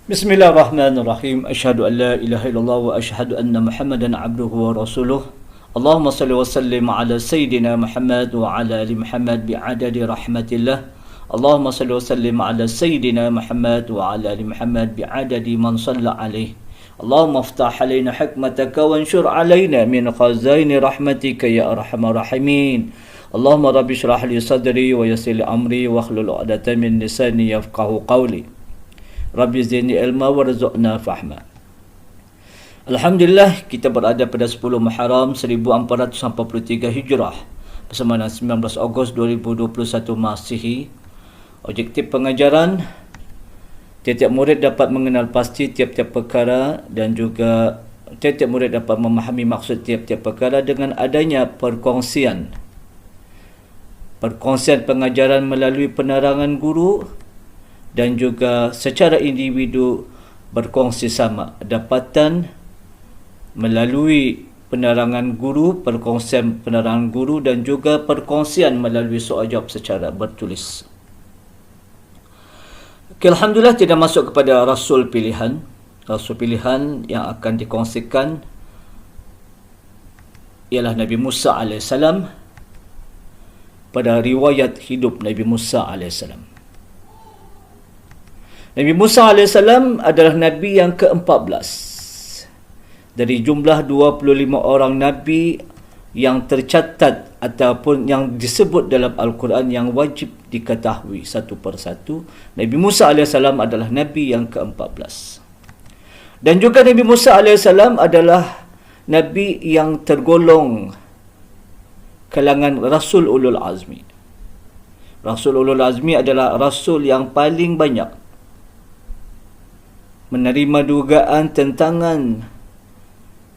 Bismillahirrahmanirrahim. Asyhadu an la ilaha illallah wa asyhadu anna Muhammadan abduhu wa rasuluh. Allahumma salli wa sallim ala sayyidina Muhammad wa ala ali Muhammad bi'adadi rahmatillah. Allahumma salli wa sallim ala sayyidina Muhammad wa ala ali Muhammad bi'adadi man shalla alaih. Allahumma aftah alaina hikmataka wa anshur alaina min khazaini rahmatika ya arhamar rahimin. Allahumma rabbi shrah li sadri wa yassir li amri wa hlul 'uqdatam min lisani yafqahu qawli. Rabbi zidni ilma warzuqna fahma. Alhamdulillah, kita berada pada 10 Muharram 1443 Hijrah bersama 19 Ogos 2021 Masihi. Objektif pengajaran, tiap-tiap murid dapat mengenal pasti tiap-tiap perkara dan juga tiap-tiap murid dapat memahami maksud tiap-tiap perkara dengan adanya perkongsian pengajaran melalui penerangan guru dan juga secara individu berkongsi sama dapatan melalui penerangan guru, perkongsian penerangan guru dan juga perkongsian melalui soal jawab secara bertulis. Okay, Alhamdulillah, tidak masuk kepada rasul pilihan. Rasul pilihan yang akan dikongsikan ialah Nabi Musa AS pada riwayat hidup Nabi Musa AS. Nabi Musa AS adalah Nabi yang ke-14 dari jumlah 25 orang Nabi yang tercatat ataupun yang disebut dalam Al-Quran yang wajib diketahui satu persatu. Nabi Musa AS adalah Nabi yang ke-14. Dan juga Nabi Musa AS adalah Nabi yang tergolong kalangan Rasul Ulul Azmi. Rasul Ulul Azmi adalah Rasul yang paling banyak menerima dugaan tentangan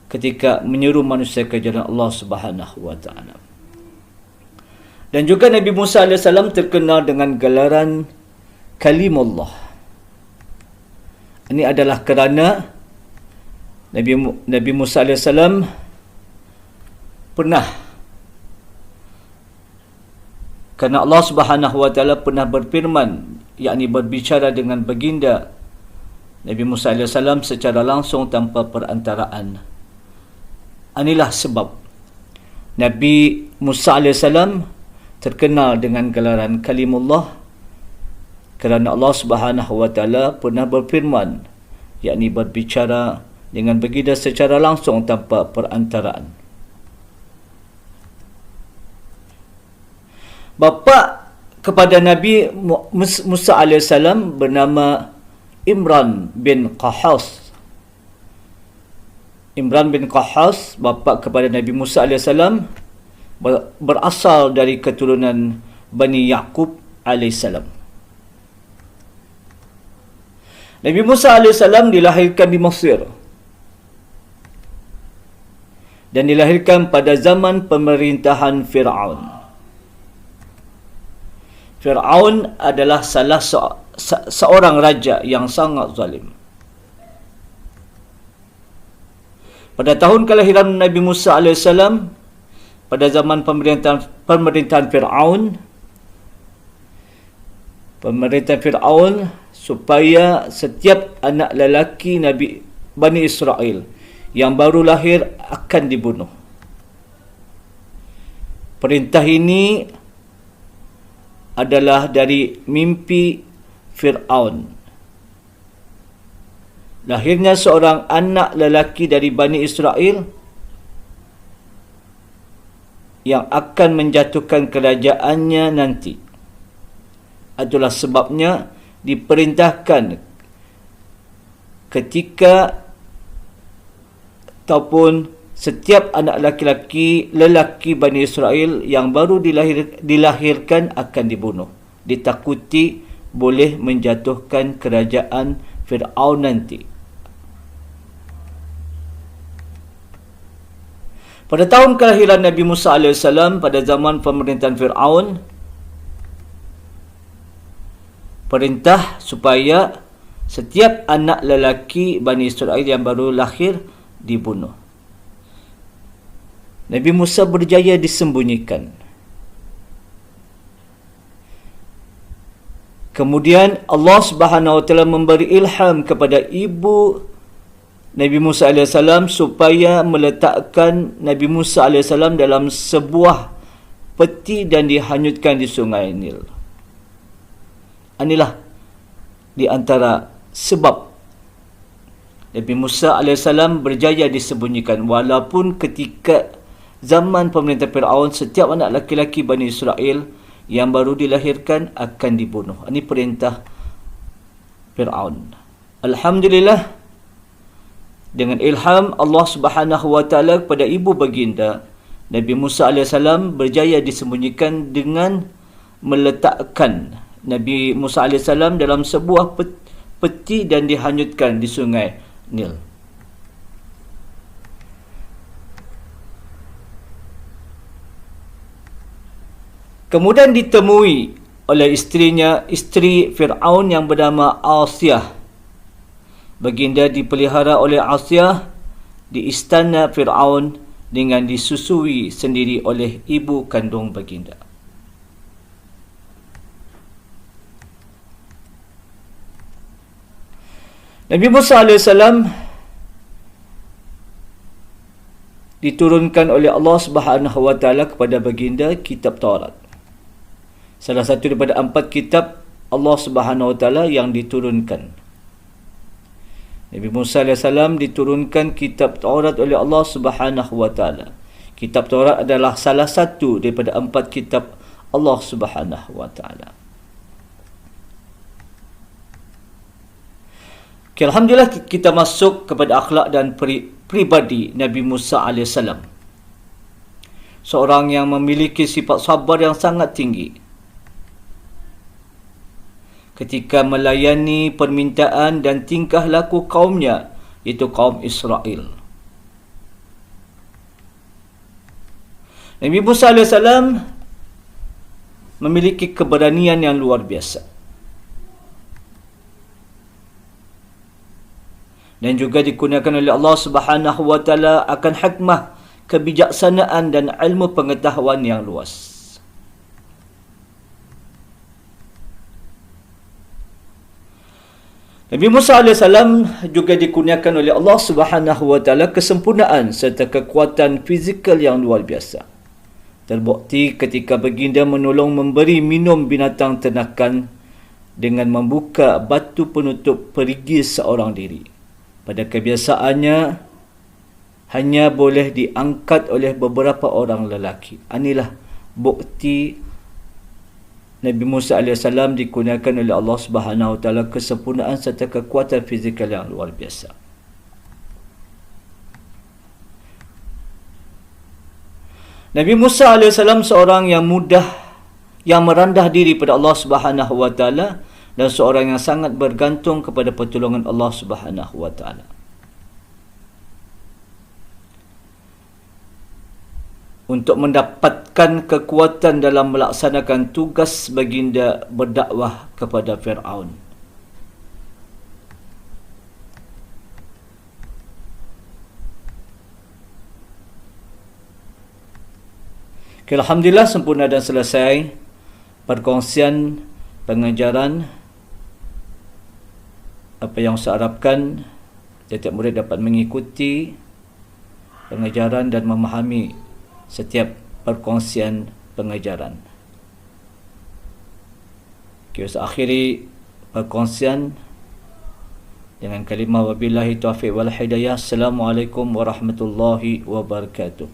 ketika menyeru manusia ke jalan Allah Subhanahu wa taala. Dan juga Nabi Musa AS terkenal dengan gelaran Kalimullah. Ini adalah kerana Nabi Musa AS pernah, kerana Allah Subhanahu wa taala pernah berfirman, yakni berbicara dengan baginda Nabi Musa AS secara langsung tanpa perantaraan. Inilah sebab Nabi Musa AS terkenal dengan gelaran Kalimullah, kerana Allah Subhanahu wa taala pernah berfirman, yakni berbicara dengan baginda secara langsung tanpa perantaraan. Bapa kepada Nabi Musa AS bernama Imran bin Qahas. Imran bin Qahas, bapa kepada Nabi Musa AS, berasal dari keturunan Bani Yaqub AS. Nabi Musa AS dilahirkan di Mesir dan dilahirkan pada zaman pemerintahan Fir'aun. Fir'aun adalah salah seorang raja yang sangat zalim. Pada tahun kelahiran Nabi Musa AS, pada zaman pemerintahan Fir'aun, supaya setiap anak lelaki Nabi Bani Israel yang baru lahir akan dibunuh. Perintah ini adalah dari mimpi Fir'aun. Lahirnya seorang anak lelaki dari Bani Israel yang akan menjatuhkan kerajaannya nanti. Itulah sebabnya diperintahkan ketika ataupun setiap anak lelaki Bani Israel yang baru dilahirkan akan dibunuh. Ditakuti boleh menjatuhkan kerajaan Fir'aun nanti. Pada tahun kelahiran Nabi Musa AS, pada zaman pemerintahan Fir'aun, perintah supaya setiap anak lelaki Bani Israel yang baru lahir dibunuh. Nabi Musa berjaya disembunyikan. Kemudian Allah Subhanahu Wa Taala memberi ilham kepada ibu Nabi Musa AS supaya meletakkan Nabi Musa AS dalam sebuah peti dan dihanyutkan di sungai Nil. Inilah di antara sebab Nabi Musa AS berjaya disembunyikan, walaupun ketika zaman pemerintah Fir'aun, setiap anak laki-laki Bani Israel yang baru dilahirkan akan dibunuh. Ini perintah Fir'aun. Alhamdulillah, dengan ilham Allah Subhanahu Wa Taala kepada ibu baginda, Nabi Musa AS berjaya disembunyikan dengan meletakkan Nabi Musa AS dalam sebuah peti dan dihanyutkan di sungai Nil. Kemudian ditemui oleh isterinya, isteri Fir'aun yang bernama Asiyah. Baginda dipelihara oleh Asiyah di istana Fir'aun dengan disusui sendiri oleh ibu kandung baginda. Nabi Musa AS diturunkan oleh Allah Subhanahu Wa Taala kepada baginda kitab Taurat. Salah satu daripada 4 kitab Allah Subhanahu Wa Taala yang diturunkan. Nabi Musa AS diturunkan kitab Taurat oleh Allah Subhanahu Wa Taala. Kitab Taurat adalah salah satu daripada 4 kitab Allah Subhanahu Wa Taala. Okay, Alhamdulillah, kita masuk kepada akhlak dan pribadi Nabi Musa AS. Seorang yang memiliki sifat sabar yang sangat tinggi ketika melayani permintaan dan tingkah laku kaumnya, iaitu kaum Israel. Nabi Musa AS memiliki keberanian yang luar biasa. Dan juga dikurniakan oleh Allah Subhanahu Wa Taala akan hikmah, kebijaksanaan dan ilmu pengetahuan yang luas. Nabi Musa AS juga dikurniakan oleh Allah Subhanahu Wa Taala kesempurnaan serta kekuatan fizikal yang luar biasa. Terbukti ketika baginda menolong memberi minum binatang ternakan dengan membuka batu penutup perigi seorang diri. Pada kebiasaannya hanya boleh diangkat oleh beberapa orang lelaki. Inilah bukti Nabi Musa AS dikurniakan oleh Allah Subhanahu Wa Taala kesempurnaan serta kekuatan fizikal yang luar biasa. Nabi Musa AS seorang yang mudah, yang merendah diri pada Allah Subhanahu Wa Taala, dan seorang yang sangat bergantung kepada pertolongan Allah Subhanahu Wa Taala. Untuk mendapatkan kekuatan dalam melaksanakan tugas baginda berdakwah kepada Fir'aun. Okay, Alhamdulillah, sempurna dan selesai perkongsian pengajaran. Apa yang saya harapkan setiap murid dapat mengikuti pengajaran dan memahami setiap perkongsian pengajaran. Kita akhiri perkongsian dengan kalimah wabillahi taufiq wal hidayah. Assalamualaikum warahmatullahi wabarakatuh.